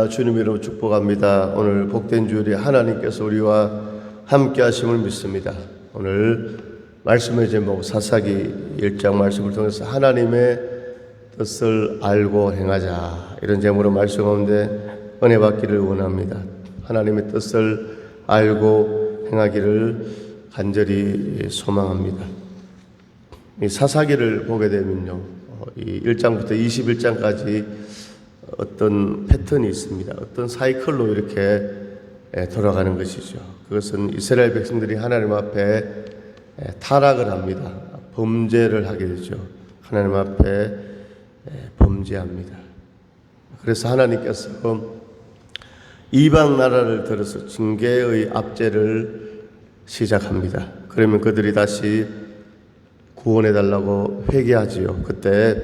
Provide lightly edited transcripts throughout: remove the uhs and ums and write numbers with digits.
주님 이름으로 축복합니다. 오늘 복된 주일에 하나님께서 우리와 함께 하심을 믿습니다. 오늘 말씀의 제목 사사기 1장 말씀을 통해서 하나님의 뜻을 알고 행하자, 이런 제목으로 말씀 가운데 은혜 받기를 원합니다. 하나님의 뜻을 알고 행하기를 간절히 소망합니다. 이 사사기를 보게 되면요, 이 1장부터 21장까지 어떤 패턴이 있습니다. 어떤 사이클로 이렇게 돌아가는 것이죠. 그것은 이스라엘 백성들이 하나님 앞에 타락을 합니다. 범죄를 하게 되죠. 하나님 앞에 범죄합니다. 그래서 하나님께서 이방 나라를 들어서 징계의 압제를 시작합니다. 그러면 그들이 다시 구원해달라고 회개하지요. 그때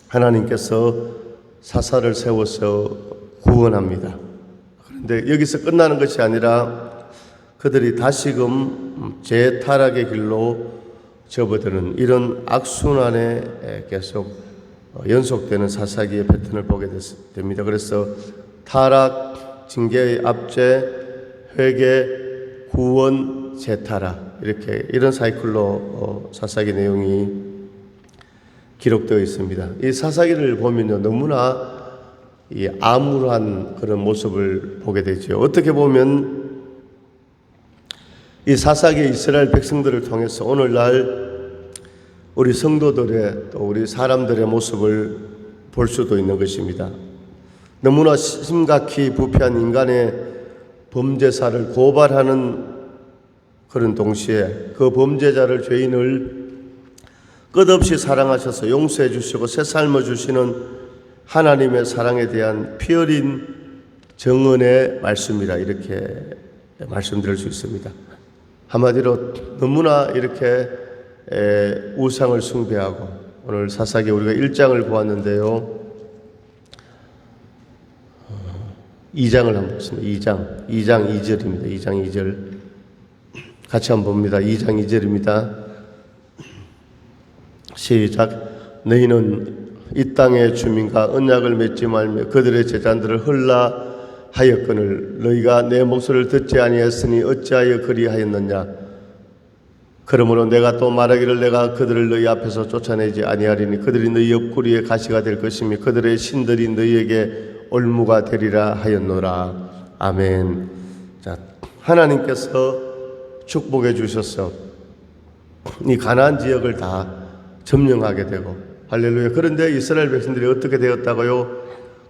하나님께서 사사를 세워서 구원합니다. 그런데 여기서 끝나는 것이 아니라 그들이 다시금 재타락의 길로 접어드는 이런 악순환에 계속 연속되는 사사기의 패턴을 보게 됩니다. 그래서 타락, 징계의 압제, 회개, 구원, 재타락, 이런 사이클로 사사기 내용이 기록되어 있습니다. 이 사사기를 보면요, 너무나 이 암울한 그런 모습을 보게 되죠. 어떻게 보면 이 사사기 이스라엘 백성들을 통해서 오늘날 우리 성도들의 또 우리 사람들의 모습을 볼 수도 있는 것입니다. 너무나 심각히 부패한 인간의 범죄사를 고발하는 그런 동시에 그 범죄자를, 죄인을 끝없이 사랑하셔서 용서해 주시고 새 삶을 주시는 하나님의 사랑에 대한 피 어린 정언의 말씀이라 이렇게 말씀드릴 수 있습니다. 한마디로 너무나 이렇게 우상을 숭배하고, 오늘 사사기 우리가 1장을 보았는데요, 2장을 한번 보겠습니다. 2장 2절입니다. 2장 2절 같이 한번 봅니다. 2장 2절입니다. 시작. 너희는 이 땅의 주민과 언약을 맺지 말며 그들의 제자들을 헐라 하였거늘 너희가 내 목소리를 듣지 아니하였으니 어찌하여 그리하였느냐. 그러므로 내가 또 말하기를 내가 그들을 너희 앞에서 쫓아내지 아니하리니 그들이 너희 옆구리에 가시가 될 것이며 그들의 신들이 너희에게 올무가 되리라 하였노라. 아멘. 자, 하나님께서 축복해 주셔서 이 가나안 지역을 다 점령하게 되고, 할렐루야. 그런데 이스라엘 백성들이 어떻게 되었다고요?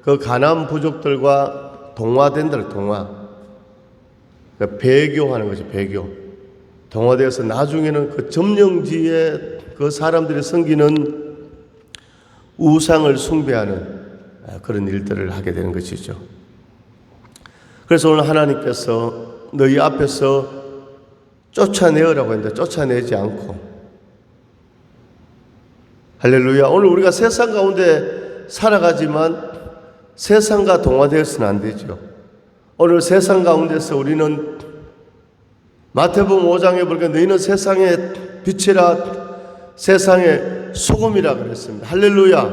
그 가나안 부족들과 동화된다. 배교하는 거죠. 배교. 동화되어서 나중에는 그 점령지에 그 사람들이 섬기는 우상을 숭배하는 그런 일들을 하게 되는 것이죠. 그래서 오늘 하나님께서 너희 앞에서 쫓아내어라고 했는데 쫓아내지 않고, 할렐루야. 오늘 우리가 세상 가운데 살아가지만 세상과 동화되어서는 안 되죠. 오늘 세상 가운데서 우리는 마태복음 5장에 보니까 너희는 세상의 빛이라 세상의 소금이라 그랬습니다. 할렐루야.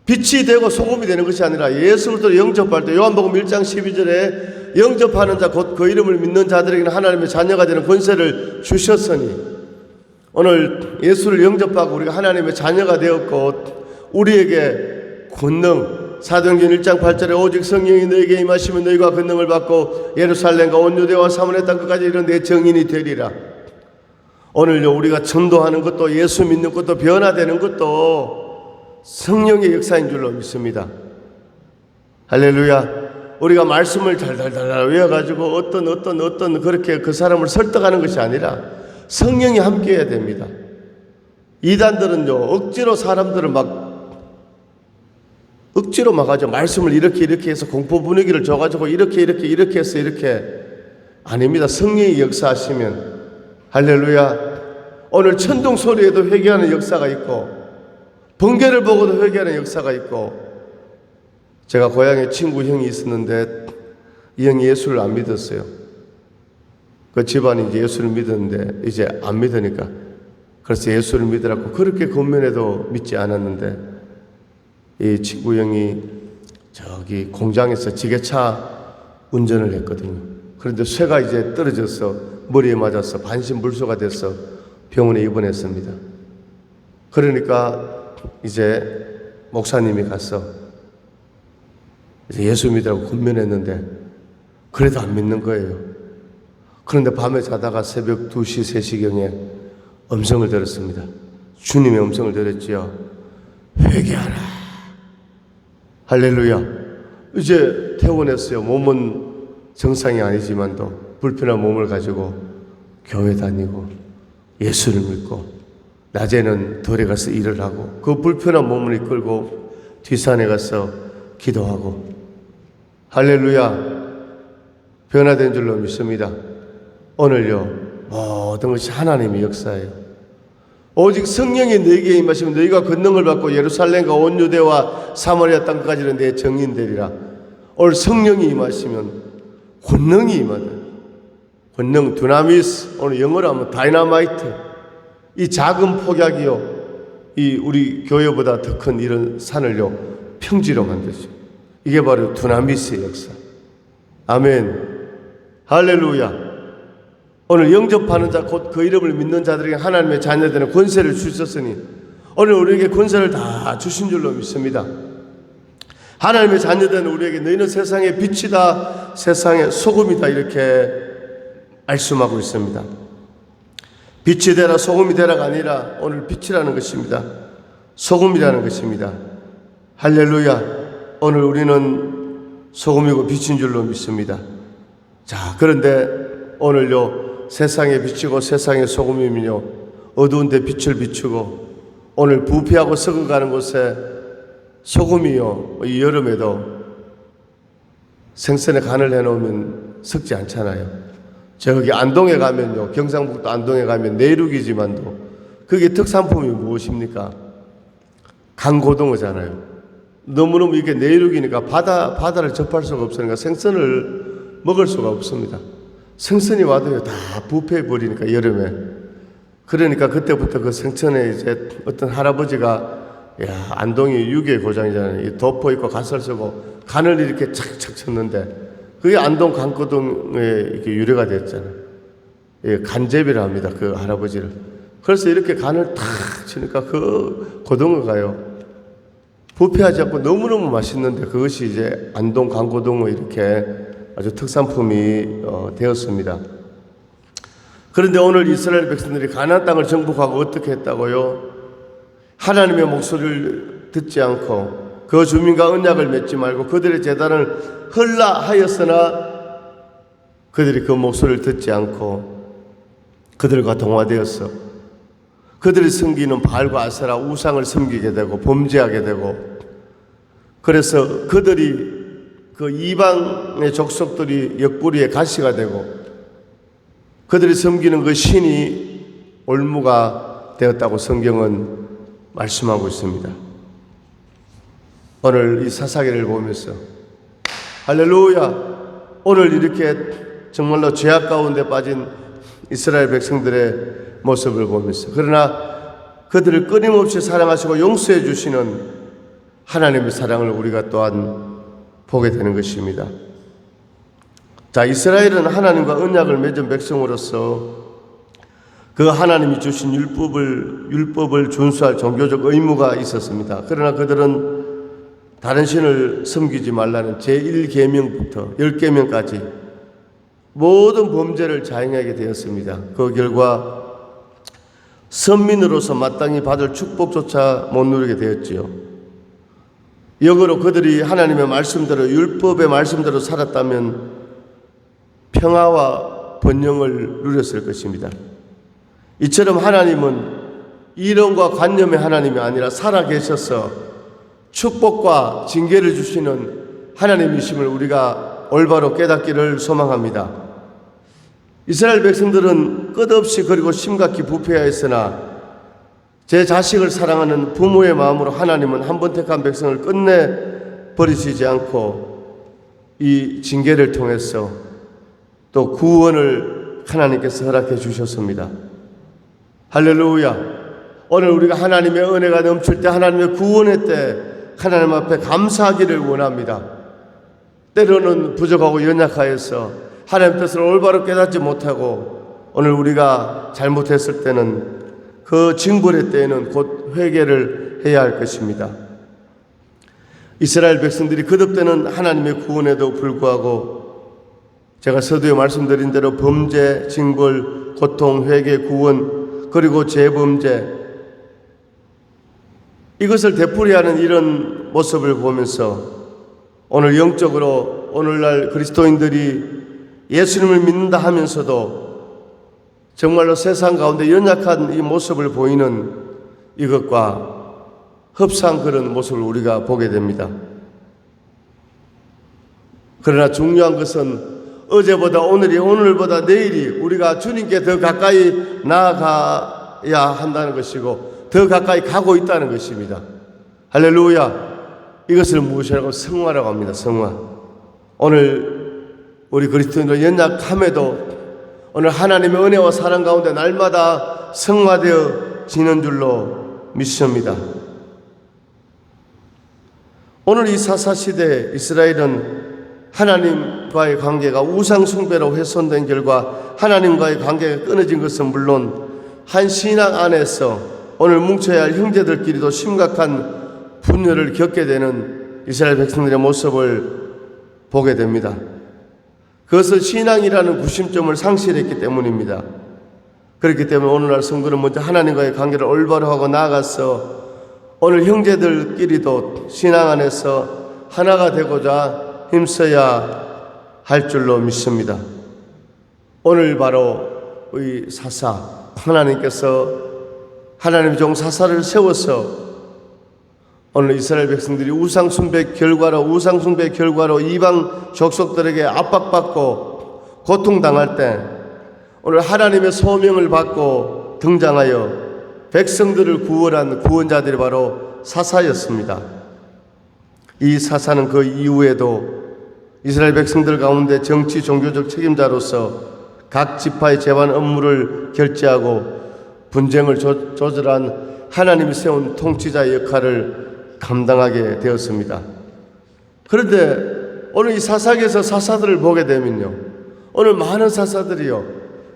빛이 되고 소금이 되는 것이 아니라 예수 그리스도를 영접할 때 요한복음 1장 12절에 영접하는 자 곧 그 이름을 믿는 자들에게는 하나님의 자녀가 되는 권세를 주셨으니, 오늘 예수를 영접하고 우리가 하나님의 자녀가 되었고 우리에게 권능, 사도행전 1장 8절에 오직 성령이 너에게 임하시면 너희가 권능을 받고 예루살렘과 온 유대와 사마리아 땅 끝까지 이런 내 증인이 되리라. 오늘요, 우리가 전도하는 것도 예수 믿는 것도 변화되는 것도 성령의 역사인 줄로 믿습니다. 할렐루야. 우리가 말씀을 달달달 외워가지고 어떤 그렇게 그 사람을 설득하는 것이 아니라 성령이 함께 해야 됩니다. 이단들은요, 억지로 사람들을 억지로 하죠. 말씀을 이렇게 해서 공포 분위기를 줘가지고 이렇게 해서 이렇게. 아닙니다. 성령이 역사하시면, 할렐루야. 오늘 천둥 소리에도 회개하는 역사가 있고, 번개를 보고도 회개하는 역사가 있고, 제가 고향에 친구 형이 있었는데 이 형이 예수를 안 믿었어요. 그 집안이 이제 예수를 믿었는데 이제 안 믿으니까, 그래서 예수를 믿으라고 그렇게 권면해도 믿지 않았는데 이 친구 형이 저기 공장에서 지게차 운전을 했거든요. 그런데 쇠가 이제 떨어져서 머리에 맞아서 반신불수가 돼서 병원에 입원했습니다. 그러니까 이제 목사님이 가서 이제 예수 믿으라고 권면했는데 그래도 안 믿는 거예요. 그런데 밤에 자다가 새벽 2시, 3시경에 음성을 들었습니다. 주님의 음성을 들었지요. 회개하라. 할렐루야. 이제 퇴원했어요. 몸은 정상이 아니지만도 불편한 몸을 가지고 교회 다니고 예수를 믿고 낮에는 덜에 가서 일을 하고 그 불편한 몸을 이끌고 뒷산에 가서 기도하고 할렐루야. 변화된 줄로 믿습니다. 오늘요 모든 것이 하나님의 역사예요. 오직 성령이 너희에게 임하시면 너희가 권능을 받고 예루살렘과 온 유대와 사마리아 땅까지는 내 증인 되리라. 오늘 성령이 임하시면 권능이 임하다. 권능 두나미스, 오늘 영어로 하면 다이나마이트. 이 작은 폭약이요 이 우리 교회보다 더 큰 이런 산을요 평지로 만들죠. 이게 바로 두나미스의 역사. 아멘. 할렐루야. 오늘 영접하는 자 곧 그 이름을 믿는 자들에게 하나님의 자녀들은 권세를 주셨으니 오늘 우리에게 권세를 다 주신 줄로 믿습니다. 하나님의 자녀들은 우리에게 너희는 세상의 빛이다 세상의 소금이다 이렇게 말씀하고 있습니다. 빛이 되라 소금이 되라가 아니라 오늘 빛이라는 것입니다. 소금이라는 것입니다. 할렐루야. 오늘 우리는 소금이고 빛인 줄로 믿습니다. 자, 그런데 오늘요 세상에 비추고 세상의 소금이면요 어두운 데 빛을 비추고 오늘 부패하고 썩어가는 곳에 소금이요 이 여름에도 생선에 간을 해놓으면 썩지 않잖아요. 저기 안동에 가면요 경상북도 안동에 가면 내륙이지만도 그게 특산품이 무엇입니까? 강고등어잖아요. 너무너무 이게 내륙이니까 바다를 접할 수가 없으니까 생선을 먹을 수가 없습니다. 생선이 와도요 다 부패해 버리니까 여름에. 그러니까 그때부터 그 생선에 이제 어떤 할아버지가 야 안동이 육의 고장이잖아요. 덮어 입고 갓을 쓰고 간을 이렇게 착착 쳤는데 그게 안동 강고등에 이렇게 유래가 됐잖아요. 예, 간제비를 합니다. 그 할아버지를. 그래서 이렇게 간을 탁 치니까 그 고등어가요 부패하지 않고 너무너무 맛있는데 그것이 이제 안동 강고등어 이렇게 아주 특산품이 되었습니다. 그런데 오늘 이스라엘 백성들이 가나안 땅을 정복하고 어떻게 했다고요? 하나님의 목소리를 듣지 않고 그 주민과 언약을 맺지 말고 그들의 제단을 헐라 하였으나 그들이 그 목소리를 듣지 않고 그들과 동화되었어. 그들이 섬기는 바알과 아세라 우상을 섬기게 되고 범죄하게 되고 그래서 그들이 그 이방의 족속들이 옆구리에 가시가 되고 그들이 섬기는 그 신이 올무가 되었다고 성경은 말씀하고 있습니다. 오늘 이 사사기를 보면서 할렐루야 오늘 이렇게 정말로 죄악 가운데 빠진 이스라엘 백성들의 모습을 보면서 그러나 그들을 끊임없이 사랑하시고 용서해 주시는 하나님의 사랑을 우리가 또한 보게 되는 것입니다. 자, 이스라엘은 하나님과 언약을 맺은 백성으로서 그 하나님이 주신 율법을 준수할 종교적 의무가 있었습니다. 그러나 그들은 다른 신을 섬기지 말라는 제1계명부터 10계명까지 모든 범죄를 자행하게 되었습니다. 그 결과 선민으로서 마땅히 받을 축복조차 못 누리게 되었지요. 역으로 그들이 하나님의 말씀대로 율법의 말씀대로 살았다면 평화와 번영을 누렸을 것입니다. 이처럼 하나님은 이론과 관념의 하나님이 아니라 살아계셔서 축복과 징계를 주시는 하나님이심을 우리가 올바로 깨닫기를 소망합니다. 이스라엘 백성들은 끝없이 그리고 심각히 부패하였으나 제 자식을 사랑하는 부모의 마음으로 하나님은 한 번 택한 백성을 끝내 버리시지 않고 이 징계를 통해서 또 구원을 하나님께서 허락해 주셨습니다. 할렐루야. 오늘 우리가 하나님의 은혜가 넘칠 때 하나님의 구원의 때 하나님 앞에 감사하기를 원합니다. 때로는 부족하고 연약하여서 하나님 뜻을 올바로 깨닫지 못하고 오늘 우리가 잘못했을 때는 그 징벌의 때에는 곧 회개를 해야 할 것입니다. 이스라엘 백성들이 거듭되는 하나님의 구원에도 불구하고 제가 서두에 말씀드린 대로 범죄, 징벌, 고통, 회개, 구원, 그리고 재범죄, 이것을 되풀이하는 이런 모습을 보면서 오늘 영적으로 오늘날 그리스도인들이 예수님을 믿는다 하면서도 정말로 세상 가운데 연약한 이 모습을 보이는 이것과 흡사한 그런 모습을 우리가 보게 됩니다. 그러나 중요한 것은 어제보다 오늘이, 오늘보다 내일이 우리가 주님께 더 가까이 나아가야 한다는 것이고 더 가까이 가고 있다는 것입니다. 할렐루야. 이것을 무엇이라고? 성화라고 합니다. 성화. 오늘 우리 그리스도인들 연약함에도 오늘 하나님의 은혜와 사랑 가운데 날마다 성화되어지는 줄로 믿습니다. 오늘 이 사사시대 이스라엘은 하나님과의 관계가 우상숭배로 훼손된 결과 하나님과의 관계가 끊어진 것은 물론 한 신앙 안에서 오늘 뭉쳐야 할 형제들끼리도 심각한 분열을 겪게 되는 이스라엘 백성들의 모습을 보게 됩니다. 그것은 신앙이라는 구심점을 상실했기 때문입니다. 그렇기 때문에 오늘날 성도는 먼저 하나님과의 관계를 올바로 하고 나아가서 오늘 형제들끼리도 신앙 안에서 하나가 되고자 힘써야 할 줄로 믿습니다. 오늘 바로 이 사사, 하나님께서 하나님의 종 사사를 세워서 오늘 이스라엘 백성들이 우상숭배 결과로 이방 족속들에게 압박받고 고통당할 때 오늘 하나님의 소명을 받고 등장하여 백성들을 구원한 구원자들이 바로 사사였습니다. 이 사사는 그 이후에도 이스라엘 백성들 가운데 정치 종교적 책임자로서 각 지파의 재반 업무를 결제하고 분쟁을 조절한 하나님이 세운 통치자의 역할을 감당하게 되었습니다. 그런데 오늘 이 사사기에서 사사들을 보게 되면요, 오늘 많은 사사들이요,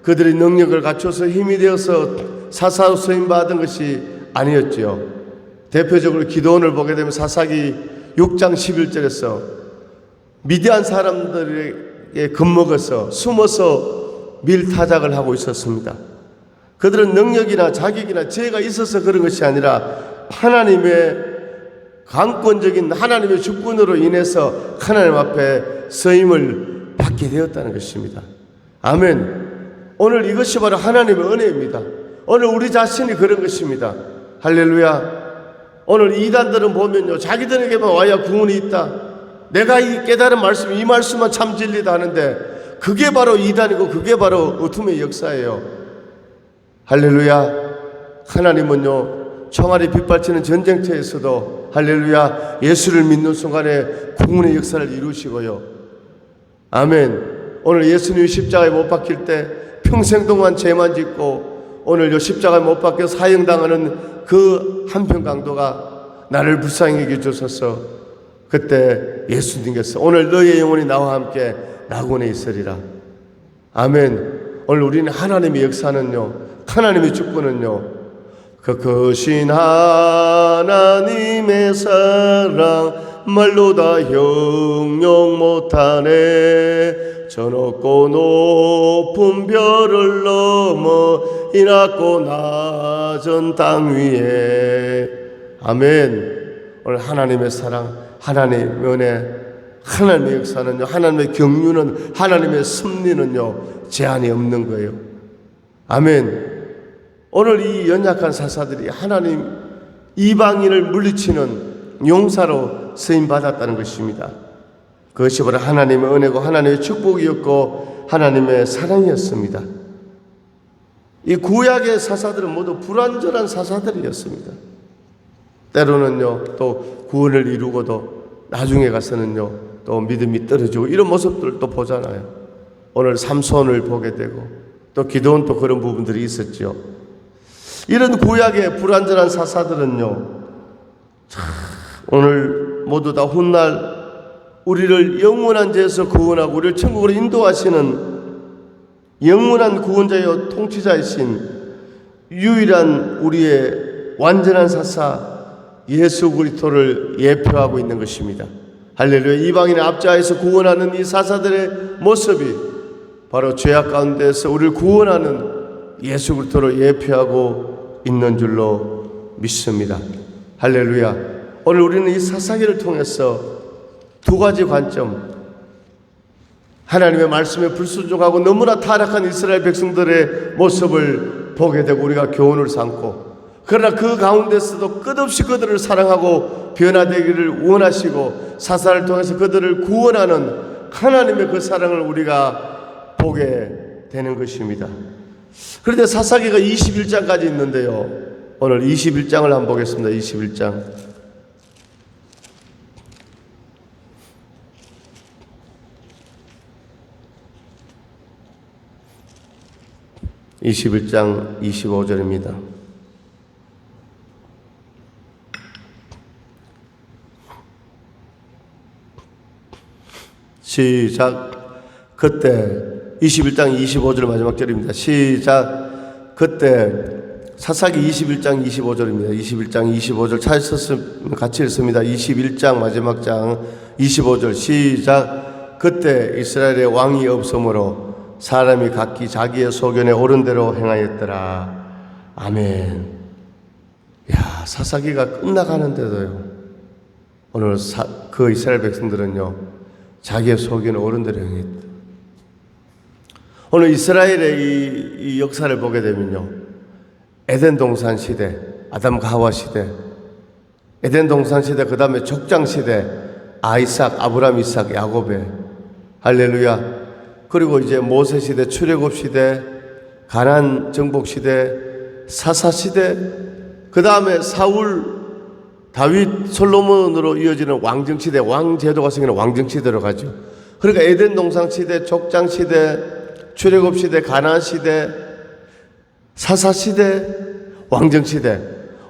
그들의 능력을 갖춰서 힘이 되어서 사사로 쓰임받은 것이 아니었지요. 대표적으로 기드온을 보게 되면 사사기 6장 11절에서 미디안 사람들에게 겁먹어서 숨어서 밀타작을 하고 있었습니다. 그들은 능력이나 자격이나 지혜가 있어서 그런 것이 아니라 하나님의 강권적인 하나님의 주권으로 인해서 하나님 앞에 쓰임을 받게 되었다는 것입니다. 아멘. 오늘 이것이 바로 하나님의 은혜입니다. 오늘 우리 자신이 그런 것입니다. 할렐루야. 오늘 이단들은 보면요, 자기들에게만 와야 구원이 있다, 내가 이 깨달은 말씀, 이 말씀만 참 진리다 하는데 그게 바로 이단이고 그게 바로 어둠의 역사예요. 할렐루야. 하나님은요, 총알이 빗발치는 전쟁터에서도 할렐루야, 예수를 믿는 순간에 구원의 역사를 이루시고요. 아멘. 오늘 예수님이 십자가에 못 박힐 때 평생 동안 죄만 짓고 오늘 요 십자가에 못 박혀 사형당하는 그 한편 강도가 나를 불쌍히 여겨주소서. 그때 예수님께서 오늘 너의 영혼이 나와 함께 낙원에 있으리라. 아멘. 오늘 우리는 하나님의 역사는요, 하나님의 주권은요, 그 크신 하나님의 사랑 말로 다 형용 못하네. 저 높고 높은 별을 넘어 이 낮고 낮은 땅 위에. 아멘. 오늘 하나님의 사랑, 하나님의 은혜, 하나님의 역사는요, 하나님의 경륜은, 하나님의 섭리는요, 제한이 없는 거예요. 아멘. 오늘 이 연약한 사사들이 하나님 이방인을 물리치는 용사로 쓰임받았다는 것입니다. 그것이 바로 하나님의 은혜고 하나님의 축복이었고 하나님의 사랑이었습니다. 이 구약의 사사들은 모두 불완전한 사사들이었습니다. 때로는요, 또 구원을 이루고도 나중에 가서는요, 또 믿음이 떨어지고 이런 모습들도 보잖아요. 오늘 삼손을 보게 되고 또 기드온도 그런 부분들이 있었죠. 이런 구약의 불완전한 사사들은요, 참 오늘 모두 다 훗날 우리를 영원한 죄에서 구원하고 우리를 천국으로 인도하시는 영원한 구원자여 통치자이신 유일한 우리의 완전한 사사 예수 그리스도를 예표하고 있는 것입니다. 할렐루야. 이방인의 압자에서 구원하는 이 사사들의 모습이 바로 죄악 가운데서 우리를 구원하는 예수 그리스도를 예표하고 있는 줄로 믿습니다. 할렐루야. 오늘 우리는 이 사사기를 통해서 두 가지 관점, 하나님의 말씀에 불순종하고 너무나 타락한 이스라엘 백성들의 모습을 보게 되고 우리가 교훈을 삼고, 그러나 그 가운데서도 끝없이 그들을 사랑하고 변화되기를 원하시고 사사를 통해서 그들을 구원하는 하나님의 그 사랑을 우리가 보게 되는 것입니다. 그런데 사사기가 21장까지 있는데요, 오늘 21장을 한번 보겠습니다. 21장. 21장 25절입니다. 시작. 그때 21장 25절 마지막 절입니다. 시작. 그때 사사기 21장 25절입니다. 21장 25절 찾으셨으면 같이 읽습니다. 21장 마지막 장 25절 시작. 그때 이스라엘의 왕이 없으므로 사람이 각기 자기의 소견에 옳은 대로 행하였더라. 아멘. 야, 사사기가 끝나가는데도요, 오늘 그 이스라엘 백성들은요, 자기의 소견에 옳은 대로 행했다. 오늘 이스라엘의 이 역사를 보게 되면요, 에덴 동산 시대, 아담과 하와 시대, 에덴 동산 시대, 그 다음에 족장 시대, 아이삭, 아브라함, 이삭, 야곱의, 할렐루야. 그리고 이제 모세 시대, 출애굽 시대, 가나안 정복 시대, 사사 시대, 그 다음에 사울, 다윗, 솔로몬으로 이어지는 왕정 시대, 왕 제도가 생기는 왕정 시대로 가죠. 그러니까 에덴 동산 시대, 족장 시대, 출애굽 시대, 가나안 시대, 사사 시대, 왕정 시대.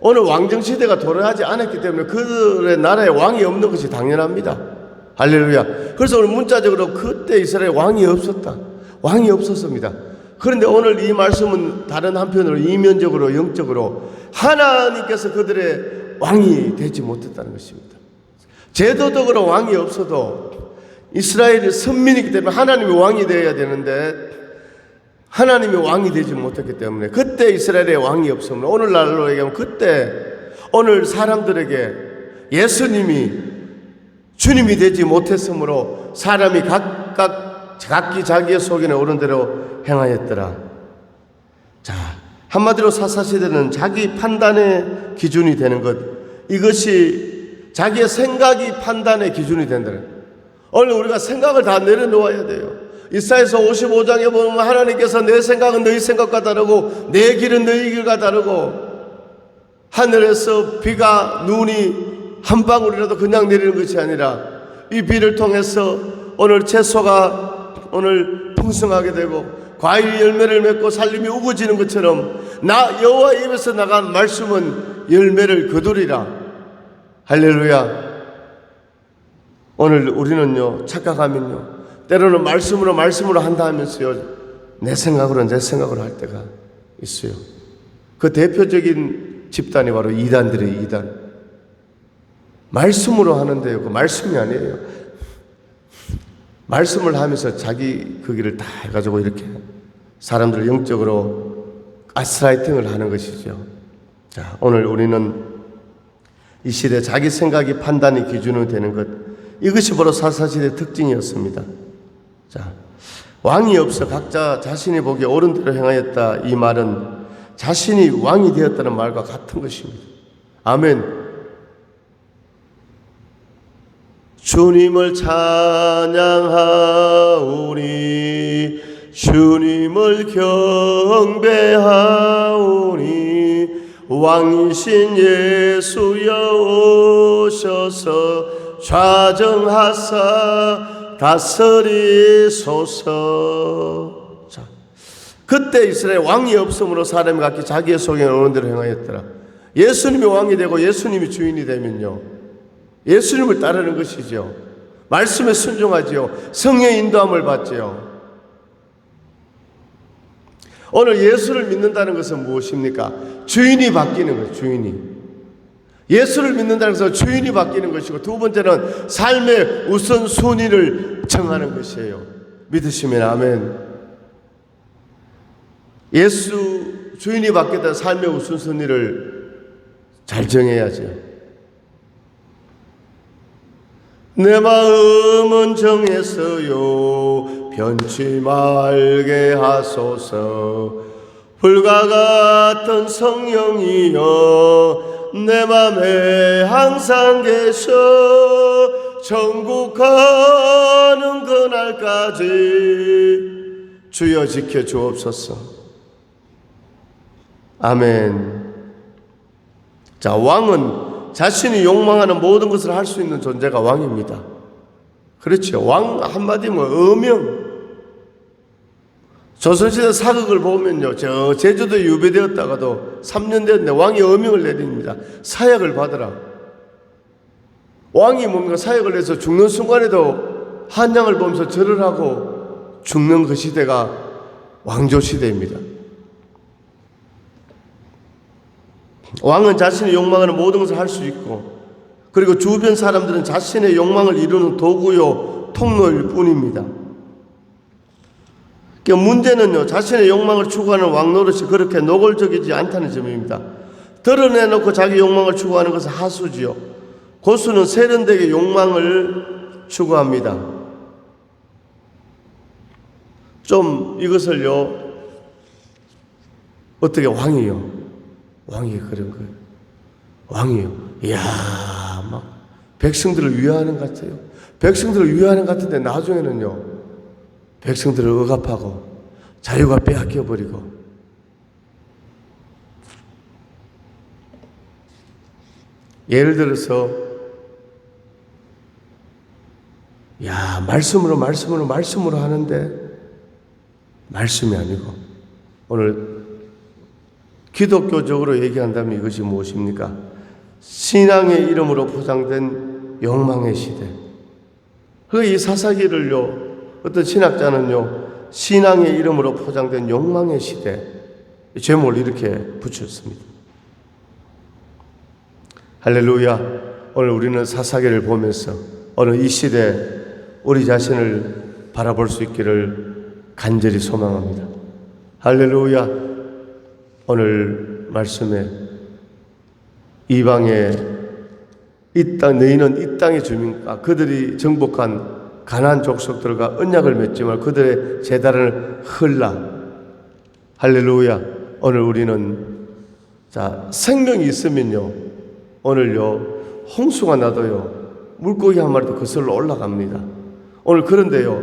오늘 왕정 시대가 도래하지 않았기 때문에 그들의 나라에 왕이 없는 것이 당연합니다. 할렐루야. 그래서 오늘 문자적으로 그때 이스라엘 왕이 없었다. 왕이 없었습니다. 그런데 오늘 이 말씀은 다른 한편으로 이면적으로 영적으로 하나님께서 그들의 왕이 되지 못했다는 것입니다. 제도적으로 왕이 없어도 이스라엘이 선민이기 때문에 하나님이 왕이 되어야 되는데 하나님이 왕이 되지 못했기 때문에 그때 이스라엘의 왕이 없으면 오늘날로 얘기하면 그때 오늘 사람들에게 예수님이 주님이 되지 못했으므로 사람이 각기 자기의 소견에 옳은 대로 행하였더라. 자, 한마디로 사사시대는 자기 판단의 기준이 되는 것, 이것이 자기의 생각이 판단의 기준이 된다. 오늘 우리가 생각을 다 내려놓아야 돼요. 이사야서 55장에 보면 하나님께서 내 생각은 너희 생각과 다르고 내 길은 너희 길과 다르고 하늘에서 비가 눈이 한 방울이라도 그냥 내리는 것이 아니라 이 비를 통해서 오늘 채소가 오늘 풍성하게 되고 과일 열매를 맺고 살림이 우거지는 것처럼 나 여호와 입에서 나간 말씀은 열매를 거두리라. 할렐루야. 오늘 우리는요, 착각하면요, 때로는 말씀으로 한다 하면서요, 내 생각으로 할 때가 있어요. 그 대표적인 집단이 바로 이단들의 이단. 말씀으로 하는데요, 그 말씀이 아니에요. 말씀을 하면서 자기 그 길을 다 해가지고 이렇게 사람들을 영적으로 가스라이팅을 하는 것이죠. 자, 오늘 우리는 이 시대 자기 생각이 판단의 기준으로 되는 것, 이것이 바로 사사시대의 특징이었습니다. 자, 왕이 없어 각자 자신이 보기에 옳은 대로 행하였다, 이 말은 자신이 왕이 되었다는 말과 같은 것입니다. 아멘. 주님을 찬양하오니 주님을 경배하오니 왕이신 예수여 오셔서 좌정하사 다스리소서. 자, 그때 이스라엘 왕이 없으므로 사람이 각기 자기의 소견에 오는 대로 행하였더라. 예수님이 왕이 되고 예수님이 주인이 되면요, 예수님을 따르는 것이죠. 말씀에 순종하지요. 성령의 인도함을 받지요. 오늘 예수를 믿는다는 것은 무엇입니까? 주인이 바뀌는 거예요. 주인이. 예수를 믿는다는 것은 주인이 바뀌는 것이고, 두 번째는 삶의 우선순위를 정하는 것이에요. 믿으시면 아멘. 예수 주인이 바뀌었다. 삶의 우선순위를 잘 정해야죠. 내 마음은 정했어요. 변치 말게 하소서. 불과 같은 성령이여 내 맘에 항상 계셔. 천국 가는 그날까지 주여 지켜 주옵소서. 아멘. 자, 왕은 자신이 욕망하는 모든 것을 할 수 있는 존재가 왕입니다. 그렇죠. 왕 한마디면 어명. 조선시대 사극을 보면요, 저 제주도에 유배되었다가도 3년 됐는데 왕이 어명을 내립니다. 사약을 받으라. 왕이 뭔가 사약을 해서 죽는 순간에도 한양을 보면서 절을 하고 죽는 그 시대가 왕조 시대입니다. 왕은 자신의 욕망하는 모든 것을 할 수 있고, 그리고 주변 사람들은 자신의 욕망을 이루는 도구요 통로일 뿐입니다. 그러니까 문제는요, 자신의 욕망을 추구하는 왕 노릇이 그렇게 노골적이지 않다는 점입니다. 드러내놓고 자기 욕망을 추구하는 것은 하수지요. 고수는 세련되게 욕망을 추구합니다. 좀 이것을요, 어떻게 왕이요? 왕이 그런 거예요. 왕이요. 이야, 막 백성들을 위하는 것 같아요. 백성들을 위하는 것 같은데 나중에는요, 백성들을 억압하고 자유가 빼앗겨버리고. 예를 들어서 야, 말씀으로 하는데 말씀이 아니고, 오늘 기독교적으로 얘기한다면 이것이 무엇입니까? 신앙의 이름으로 포장된 욕망의 시대. 이 사사기를요, 어떤 신학자는요, 신앙의 이름으로 포장된 욕망의 시대, 제목을 이렇게 붙였습니다. 할렐루야. 오늘 우리는 사사기를 보면서 오늘 이 시대 우리 자신을 바라볼 수 있기를 간절히 소망합니다. 할렐루야. 오늘 말씀에 이방의 이 땅, 너희는 이 땅의 주민과 그들이 정복한 가나안 족속들과 언약을 맺지만 그들의 제단을 헐라. 할렐루야. 오늘 우리는 자, 생명이 있으면요, 오늘요, 홍수가 나도요, 물고기 한 마리도 거슬러 올라갑니다. 오늘 그런데요,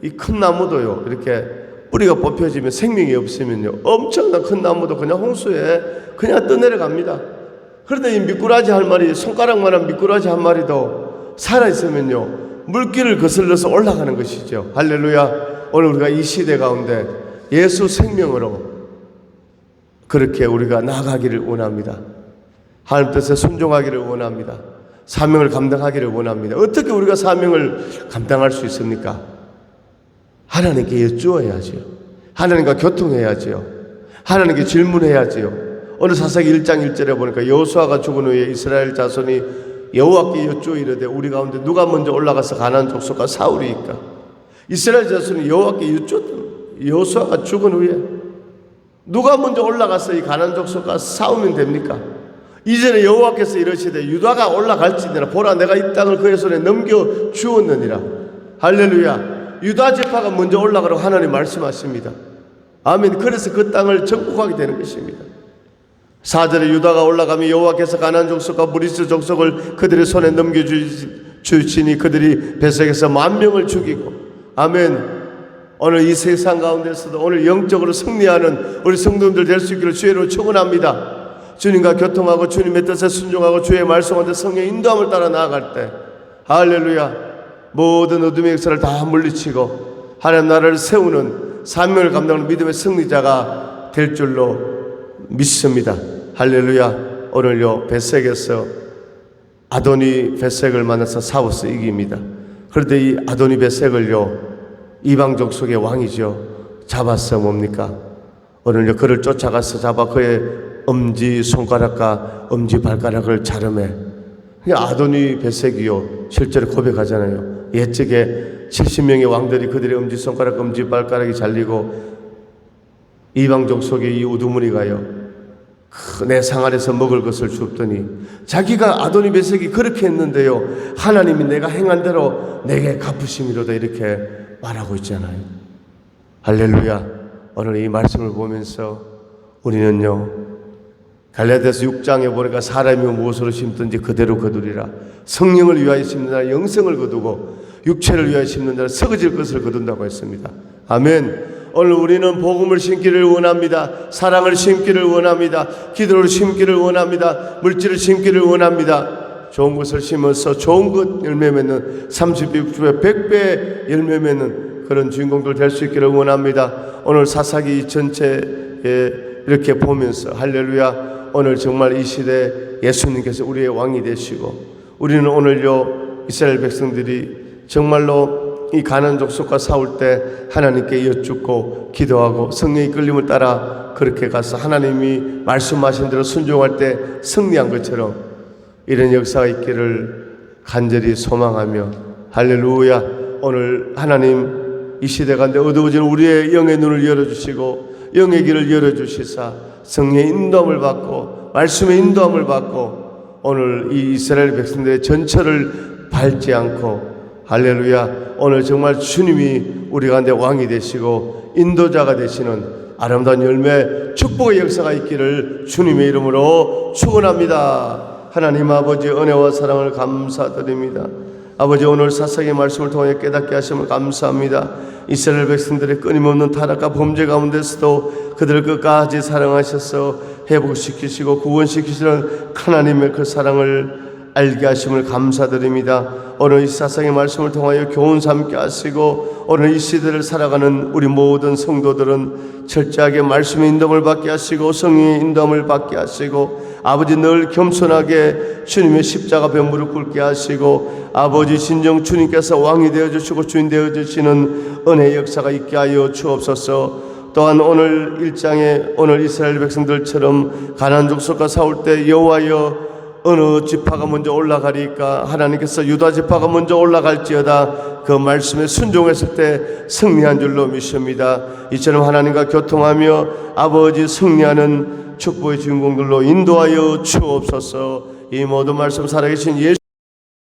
이 큰 나무도요, 이렇게 뿌리가 뽑혀지면 생명이 없으면요, 엄청난 큰 나무도 그냥 홍수에 그냥 떠내려갑니다. 그런데 이 미꾸라지 한 마리, 손가락만한 미꾸라지 한 마리도 살아있으면요, 물길을 거슬러서 올라가는 것이죠. 할렐루야. 오늘 우리가 이 시대 가운데 예수 생명으로 그렇게 우리가 나아가기를 원합니다. 하나님 뜻에 순종하기를 원합니다. 사명을 감당하기를 원합니다. 어떻게 우리가 사명을 감당할 수 있습니까? 하나님께 여쭈어야지요. 하나님과 교통해야지요. 하나님께 질문해야지요. 오늘 사사기 1장 1절에 보니까 여호수아가 죽은 후에 이스라엘 자손이 여호와께 여쭈어 이르되 우리 가운데 누가 먼저 올라가서 가나안 족속과 싸우리이까? 이스라엘 자손이 여호와께 여쭈었던, 여호수아가 죽은 후에 누가 먼저 올라가서 이 가나안 족속과 싸우면 됩니까? 이전에 여호와께서 이러시되 유다가 올라갈지니라 보라 내가 이 땅을 그의 손에 넘겨 주었느니라. 할렐루야. 유다 지파가 먼저 올라가라고 하나님 말씀하십니다. 아멘. 그래서 그 땅을 정복하게 되는 것입니다. 4절에 유다가 올라가며 여호와께서 가나안 족속과 브리스 족속을 그들의 손에 넘겨주시니 그들이 베색에서 10,000명을 죽이고. 아멘. 오늘 이 세상 가운데서도 오늘 영적으로 승리하는 우리 성도님들 될 수 있기를 주의로 축원합니다. 주님과 교통하고 주님의 뜻에 순종하고 주의 말씀 가운데 성령의 인도함을 따라 나아갈 때, 할렐루야, 모든 어둠의 역사를 다 물리치고 하나님 나라를 세우는 사명을 감당하는 믿음의 승리자가 될 줄로 믿습니다. 할렐루야. 오늘요 벳색에서 아도니 베색을 만나서 싸워서 이깁니다. 그런데 이 아도니 베색을요, 이방 족속의 왕이죠, 잡았어 뭡니까? 오늘요 그를 쫓아가서 잡아 그의 엄지 손가락과 엄지 발가락을 자르매. 아도니 베색이요 실제로 고백하잖아요. 옛적에 70명의 왕들이 그들의 엄지 손가락 엄지 발가락이 잘리고 이방 족속의 이 우두머리가요 내 상 아래서 먹을 것을 줍더니 자기가 아도니 베색이 그렇게 했는데요 하나님이 내가 행한 대로 내게 갚으심이로다 이렇게 말하고 있잖아요. 할렐루야. 오늘 이 말씀을 보면서 우리는요 갈라디아서 6장에 보니까 사람이 무엇으로 심든지 그대로 거두리라. 성령을 위하여 심는 자는 영생을 거두고 육체를 위하여 심는 자는 썩어질 것을 거둔다고 했습니다. 아멘. 오늘 우리는 복음을 심기를 원합니다. 사랑을 심기를 원합니다. 기도를 심기를 원합니다. 물질을 심기를 원합니다. 좋은 것을 심어서 좋은 것 열매 맺는 30배, 60배, 100배 열매 맺는 그런 주인공들 될 수 있기를 원합니다. 오늘 사사기 전체에 이렇게 보면서 할렐루야. 오늘 정말 이 시대 예수님께서 우리의 왕이 되시고 우리는 오늘요 이스라엘 백성들이 정말로 이 가나안 족속과 싸울 때 하나님께 여쭙고 기도하고 성령의 끌림을 따라 그렇게 가서 하나님이 말씀하신 대로 순종할 때 승리한 것처럼 이런 역사가 있기를 간절히 소망하며 할렐루야. 오늘 하나님 이 시대 가운데 어두워진 우리의 영의 눈을 열어주시고 영의 길을 열어주시사 성령의 인도함을 받고 말씀의 인도함을 받고 오늘 이 이스라엘 백성들의 전철을 밟지 않고 할렐루야. 오늘 정말 주님이 우리 가운데 왕이 되시고 인도자가 되시는 아름다운 열매 축복의 역사가 있기를 주님의 이름으로 축원합니다. 하나님 아버지 은혜와 사랑을 감사드립니다. 아버지 오늘 사사기의 말씀을 통해 깨닫게 하심을 감사합니다. 이스라엘 백성들의 끊임없는 타락과 범죄 가운데서도 그들을 끝까지 사랑하셔서 회복시키시고 구원시키시는 하나님의 그 사랑을 알게 하심을 감사드립니다. 오늘 이 사상의 말씀을 통하여 교훈 삼게 하시고 오늘 이 시대를 살아가는 우리 모든 성도들은 철저하게 말씀의 인도함을 받게 하시고 성령의 인도함을 받게 하시고 아버지 늘 겸손하게 주님의 십자가 배 무릎 꿇게 하시고 아버지 진정 주님께서 왕이 되어주시고 주인 되어주시는 은혜의 역사가 있게 하여 주옵소서. 또한 오늘 1장에 오늘 이스라엘 백성들처럼 가나안 족속과 싸울 때 여호와여 어느 지파가 먼저 올라가리까 하나님께서 유다 지파가 먼저 올라갈지어다 그 말씀에 순종했을 때 승리한 줄로 믿습니다. 이처럼 하나님과 교통하며 아버지 승리하는 축복의 주인공들로 인도하여 주옵소서. 이 모든 말씀 살아계신 예수